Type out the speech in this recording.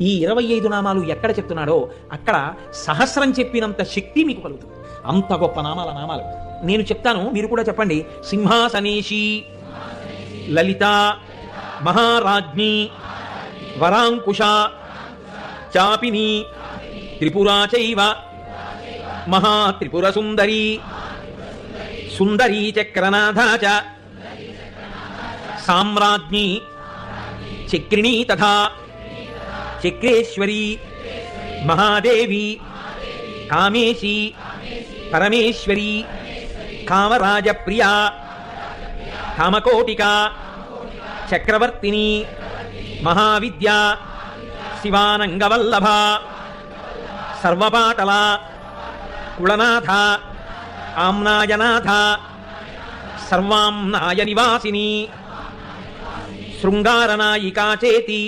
ఈ 25 నామాలు ఎక్కడ చెప్తున్నాడో అక్కడ సహస్రం చెప్పినంత శక్తి మీకు కలుగుతుంది. అంత గొప్ప నామాలు నేను చెప్తాను, మీరు కూడా చెప్పండి. సింహాసనేషి, లలిత, మహారాజ్ఞి, వరాంకుశ, చాపిని, త్రిపురా చైవ, మహాత్రిపుర సుందరి, సుందరీ చక్రనాథ చ, సామ్రాజ్ఞి, చక్రిణీ తథా చక్రేశ్వరి, మహాదేవి, కామేశి, పరమేశ్వరి, కామరాజప్రియ, కామకోటిక, చక్రవర్తిని, మహావిద్య, శివానంగవల్లభ, సర్వపాటల, కుళనాథ, ఆమ్నాయనాథ, సర్వాంనాయ నివాసిని, శృంగారనాయికా చేతి,